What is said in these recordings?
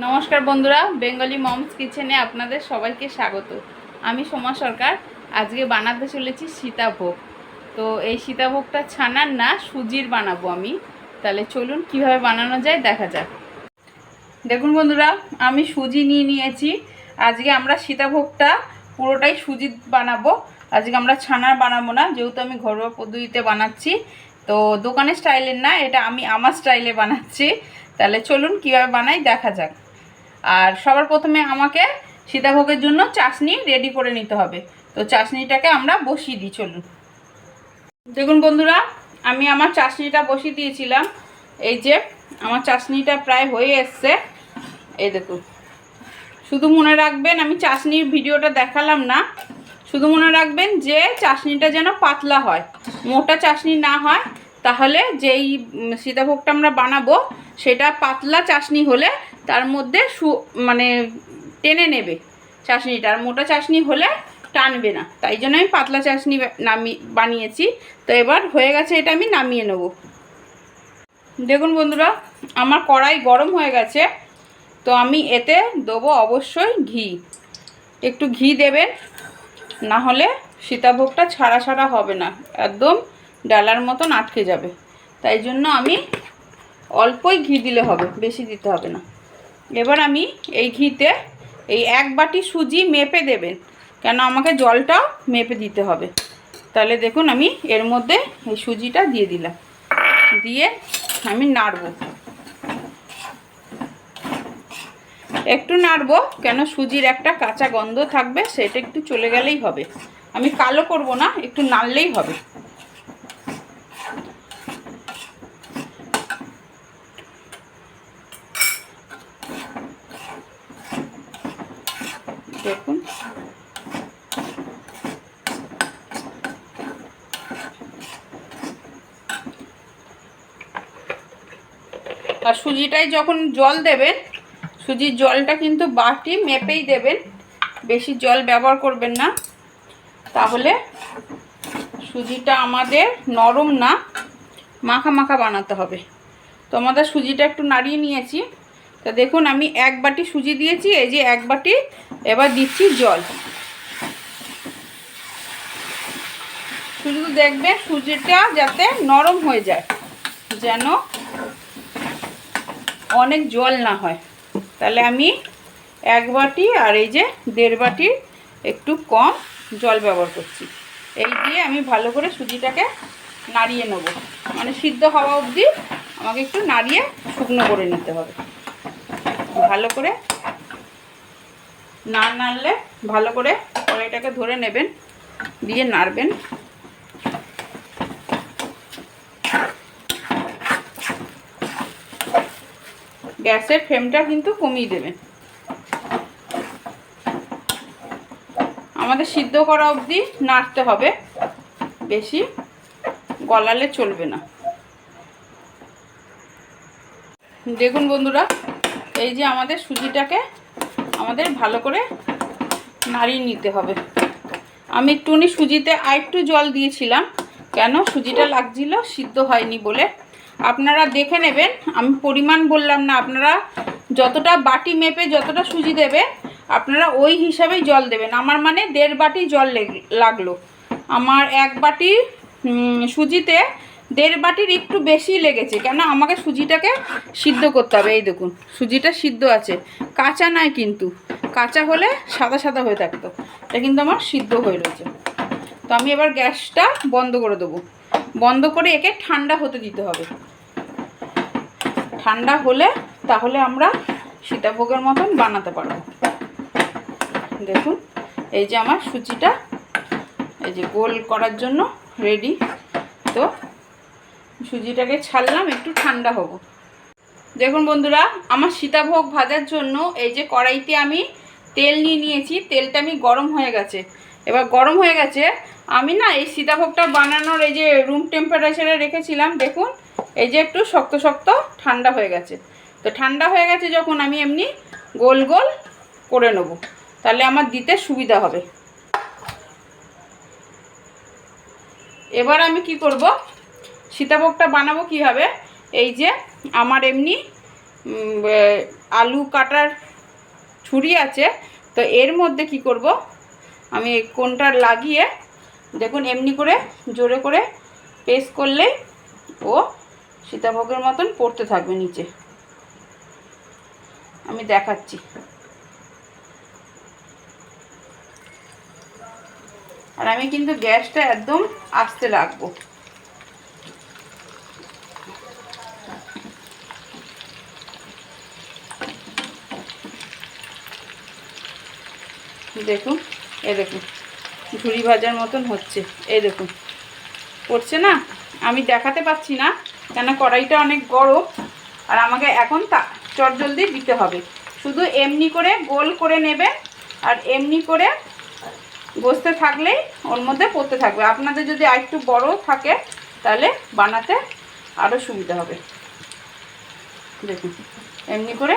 নমস্কার বন্ধুরা, Bengali moms কিচেনে আপনাদের সবাইকে স্বাগত। আমি সোমা সরকার। আজকে বানাতে চলেছি সীতাভোগ। তো এই সীতাভোগটা ছানার না, সুজির বানাবো আমি। তাহলে চলুন কিভাবে বানানো যায় দেখা যাক। দেখুন বন্ধুরা, আমি সুজি নিয়ে নিয়েছি। আজকে আমরা সীতাভোগটা পুরোটাই সুজি বানাবো। আজকে আমরা ছানার বানাবো না, যেহেতু আমি ঘরোয়া পদ্ধতিতে বানাচ্ছি। তো দোকানের স্টাইলের না, এটা আমি আমার স্টাইলে বানাচ্ছি। তাহলে চলুন কিভাবে বানাই দেখা যাক। আর সবার প্রথমে আমাকে সীতাভোগের জন্য চাশনি রেডি করে নিতে হবে। তো চাশনিটাকে আমরা বসিয়ে দিই, চলুন। দেখুন বন্ধুরা, আমি আমার চাশনিটা বসিয়ে দিয়েছিলাম। এই যে আমার চাশনিটা প্রায় হয়ে এসছে, এই দেখুন। শুধু মনে রাখবেন, আমি চাশনির ভিডিওটা দেখালাম না। শুধু মনে রাখবেন যে চাশনিটা যেন পাতলা হয়, মোটা চাশনি না হয়। তাহলে যেই সীতাভোগটা আমরা বানাবো সেটা পাতলা চাশনি হলে তার মধ্যে মানে টেনে নেবে চাশনিটা। আর মোটা চাশনি হলে টানবে না, তাই জন্য আমি পাতলা চাশনি বানিয়েছি। তো এবার হয়ে গেছে, এটা আমি নামিয়ে নেব। দেখুন বন্ধুরা, আমার কড়াই গরম হয়ে গেছে। তো আমি এতে দেবো অবশ্যই ঘি। একটু ঘি দেবেন, না হলে সীতাভোগটা ছাড়া ছাড়া হবে না, একদম ডালার মতন আটকে যাবে। তাই জন্য আমি অল্পই ঘি দিলে হবে, বেশি দিতে হবে না। এবার আমি এই ঘিতে এই 1 বাটি সুজি মেপে দেবেন, কেন আমাকে জলটাও মেপে দিতে হবে। তাহলে দেখুন, আমি এর মধ্যে এই সুজিটা দিয়ে দিলাম, দিয়ে আমি নাড়ব। একটু নাড়বো, কেন সুজির একটা কাঁচা গন্ধ থাকবে, সেটা একটু চলে গেলেই হবে। আমি কালো করব না, একটু নাড়লেই হবে। দেখুন, আর সুজিটাই যখন জল দেবেন, সুজির জলটা কিন্তু বাটি মেপেই দেবেন, বেশি জল ব্যবহার করবেন না। তাহলে সুজিটা আমাদের নরম না, মাখা মাখা বানাতে হবে। তো আমাদের সুজিটা একটু নাড়িয়ে নিয়েছি। তো দেখুন, আমি 1 বাটি সুজি দিয়েছি, এই যে 1 বাটি। এবার দিচ্ছি জল। শুধু দেখবেন সুজিটা যাতে নরম হয়ে যায়, যেন অনেক জল না হয়। তাহলে আমি 1 বাটি আর এই যে 1.5 বাটি একটু কম জল ব্যবহার করছি। এই দিয়ে আমি ভালো করে সুজিটাকে নাড়িয়ে নেব, মানে সিদ্ধ হওয়া অবধি আমাকে একটু নাড়িয়ে শুকনো করে নিতে হবে। ভালো করে না নাড়লে, ভালো করে কড়াইটাকে ধরে নেবেন, দিয়ে নাড়বেন। গ্যাসের ফ্লেমটা কিন্তু কমিয়ে দেবেন। আমাদের সিদ্ধ করা অবধি নাড়তে হবে, বেশি গলালে চলবে না। দেখুন বন্ধুরা, এই যে আমাদের সুজিটাকে আমাদের ভালো করে নাড়িয়ে নিতে হবে। আমি একটুখানি সুজিতে আরেকটু জল দিয়েছিলাম, কেন সুজিটা লাগছিল সিদ্ধ হয়নি বলে। আপনারা দেখে নেবেন, আমি পরিমাণ বললাম না। আপনারা যতটা বাটি মেপে যতটা সুজি দেবে, আপনারা ওই হিসাবেই জল দেবেন। আমার মানে 1.5 বাটি জল লাগলো। আমার 1 বাটি সুজিতে 1.5 বাটির একটু বেশি লেগেছে, কেন আমাকে সুজিটাকে সিদ্ধ করতে হবে। এই দেখুন, সুজিটা সিদ্ধ আছে, কাঁচা নয় কিন্তু। কাঁচা হলে সাদা সাদা হয়ে থাকতো, এটা কিন্তু আমার সিদ্ধ হয়ে রয়েছে। তো আমি এবার গ্যাসটা বন্ধ করে দেবো। বন্ধ করে একে ঠান্ডা হতে দিতে হবে। ঠান্ডা হলে তাহলে আমরা সীতাভোগের মতন বানাতে পারবো। দেখুন, এই যে আমার সুজিটা এই যে গোল করার জন্য রেডি। তো সুজিটাকে ছাড়লাম, একটু ঠান্ডা হবো। দেখুন বন্ধুরা, আমার সীতাভোগ ভাজার জন্য এই যে কড়াইতে আমি তেল নিয়ে নিয়েছি। তেলটা আমি গরম হয়ে গেছে। এবার গরম হয়ে গেছে, আমি না এই সীতাভোগটা বানানোর এই যে রুম টেম্পারেচারে রেখেছিলাম। দেখুন, এই যে একটু শক্ত শক্ত ঠান্ডা হয়ে গেছে। তো ঠান্ডা হয়ে গেছে যখন, আমি এমনি গোল গোল করে নেব, তাহলে আমার দিতে সুবিধা হবে। এবার আমি কি করব, সীতাভোগটা বানাবো কিভাবে। এই যে আমার এমনি আলু কাটার ছুরি আছে, তো এর মধ্যে কি করব, আমি কোনটা লাগিয়ে দেখুন এমনি করে জোরে করে প্রেস করলেই ও সীতাভোগের মতন পড়তে থাকবে নিচে। আমি দেখাচ্ছি। আর আমি কিন্তু গ্যাসটা একদম আস্তে রাখবো। দেখুন, এই দেখুন ঝুরি ভাজার মতন হচ্ছে, এই দেখুন পড়ছে না। আমি দেখাতে পাচ্ছি না কেন কড়াইটা অনেক গরম, আর আমাকে এখন চটজলদি দিতে হবে। শুধু এমনি করে গোল করে নেবে, আর এমনি করে বসতে থাকলেই ওর মধ্যে পড়তে থাকবে। আপনাদের যদি আরেকটু বড় থাকে তাহলে বানাতে আরও সুবিধা হবে। দেখুন এমনি করে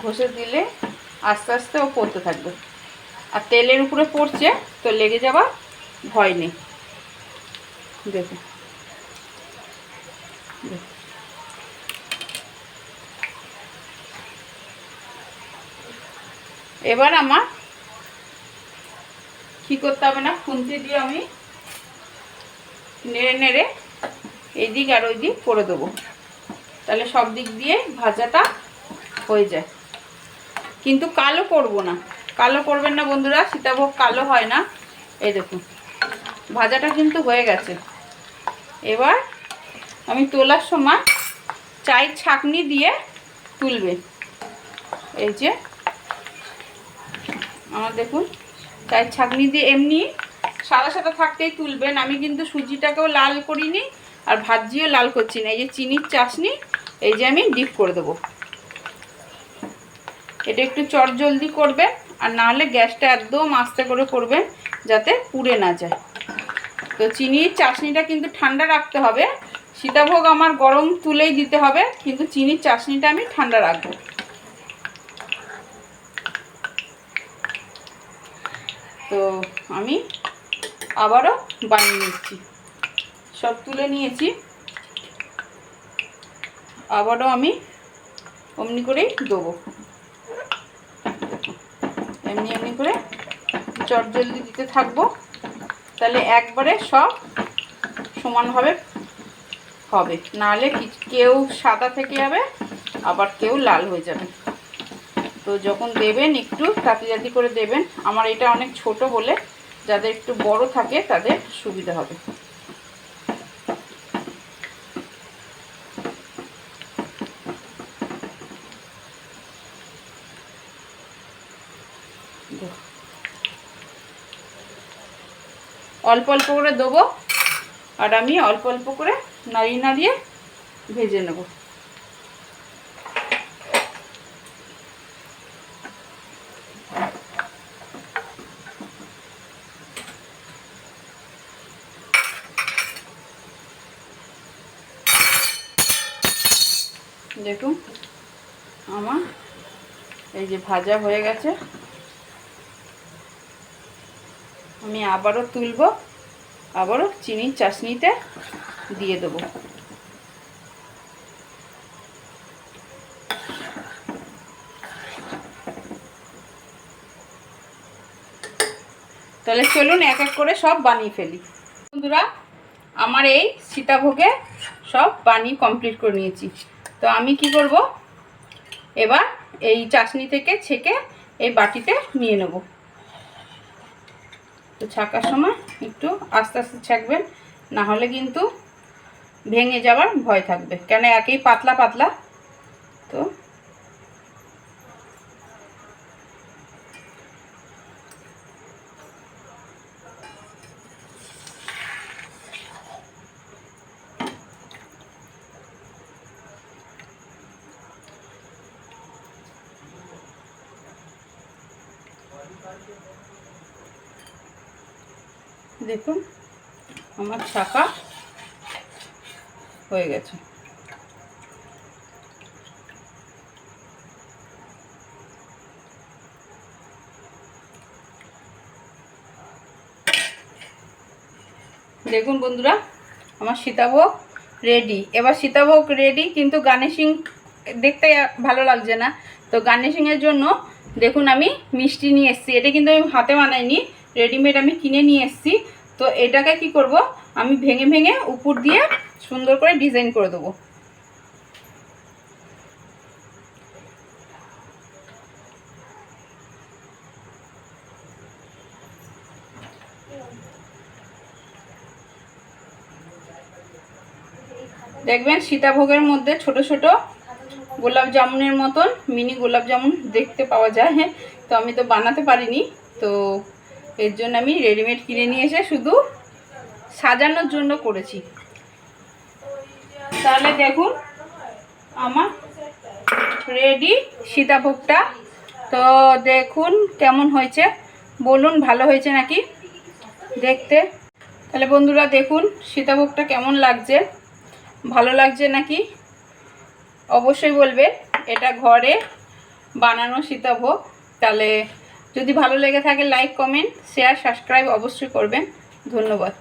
ঘষে দিলে আস্তে আস্তে ও পড়তে থাকবে। আর তেলের উপরে পড়ছে তো লেগে যাওয়ার ভয় নেই। দেখুন এবার আমার কি করতে হবে না, খুন্তি দিয়ে আমি নেড়ে নেড়ে এইদিক আর ওই দিক করে দেবো, তাহলে সব দিক দিয়ে ভাজাটা হয়ে যায়। কিন্তু কালো করব না, কালো করবেন না বন্ধুরা, সীতাভোগ কালো হয় না। এই দেখুন ভাজাটা কিন্তু হয়ে গেছে। এবার আমি তোলার সময় চায়ের ছাঁকনি দিয়ে তুলবে। এই যে আমার দেখুন চায়ের ছাঁকনি দিয়ে এমনি সাদা সাদা থাকতেই তুলবেন। আমি কিন্তু সুজিটাকেও লাল করিনি আর ভাজিও লাল করছি না। এই যে চিনির চাশনি, এই যে আমি ডিপ করে দেবো। এটা একটু চটজলদি করবেন, আর না হলে গ্যাসটা একদম আস্তে করে করবেন যাতে পুড়ে না যায়। তো চিনির চাশনিটা কিন্তু ঠান্ডা রাখতে হবে। সীতাভোগ আমার গরম তুলেই দিতে হবে, কিন্তু চিনির চাশনিটা আমি ঠান্ডা রাখবো। তো আমি আবারও বানিয়ে নিচ্ছি, সব তুলে নিয়েছি। আবারও আমি অমনি করেই দেবো, এমনি এমনি করে চটজলদি দিতে থাকবো, তাহলে একবারে সব সমানভাবে হবে। নাহলে কেউ সাদা থেকে যাবে, আবার কেউ লাল হয়ে যাবে। তো যখন দেবেন একটু তাতি করে দেবেন। আমার এটা অনেক ছোট বলে যাদের একটু বড় থাকে তাদের সুবিধা হবে। অল্প অল্প করে দেবো, আর আমি অল্প অল্প করে নাড়িয়ে নাড়িয়ে ভেজে নেব। দেখুন আমার এই যে ভাজা হয়ে গেছে। আমি আবারও তুলব, আবারও চিনির চাশনিতে দিয়ে দেবো। তাহলে চলুন এক এক করে সব বানিয়ে ফেলি। বন্ধুরা আমার এই সীতাভোগে সব বানিয়ে কমপ্লিট করে নিয়েছি। তো আমি কি করব, এবার এই চাশনি থেকে ছেঁকে এই বাটিতে নিয়ে নেব। তো ছাকার সময় একটু আস্তে আস্তে ছাকবেন, না হলে কিন্তু ভেঙে যাওয়ার ভয় থাকবে, কেন একেই পাতলা পাতলা। তো দেখুন আমার ছাকা হয়ে গেছে। দেখুন বন্ধুরা আমার সীতাভোগ রেডি। এবার সীতাভোগ রেডি, কিন্তু গার্নিশিং দেখতে ভালো লাগছে না। তো গার্নিশিংয়ের জন্য দেখুন আমি মিষ্টি নিয়ে এসেছি। এটা কিন্তু আমি হাতে বানাইনি, রেডিমেড আমি কিনে নিয়ে এসেছি। তো এটাকে কি করব, আমি ভেঙে ভেঙে উপর দিয়ে সুন্দর করে ডিজাইন করে দেবো। দেখবেন সীতাভোগের মধ্যে ছোট ছোট গোলাপ জামুনের মতন মিনি গোলাপ জামুন দেখতে পাওয়া যায়। হ্যাঁ, তো আমি তো বানাতে পারিনি, তো এর জন্য আমি রেডিমেড কিনে নিয়ে এসে শুধু সাজানোর জন্য করেছি। তাহলে দেখুন আমার রেডি সীতাভোগটা। তো দেখুন কেমন হয়েছে, বলুন ভালো হয়েছে নাকি দেখতে। তাহলে বন্ধুরা দেখুন সীতাভোগটা কেমন লাগছে, ভালো লাগছে নাকি অবশ্যই বলবেন। এটা ঘরে বানানো সীতাভোগ। তাহলে যদি ভালো লেগে থাকে লাইক, কমেন্ট, শেয়ার, সাবস্ক্রাইব অবশ্যই করবেন। ধন্যবাদ।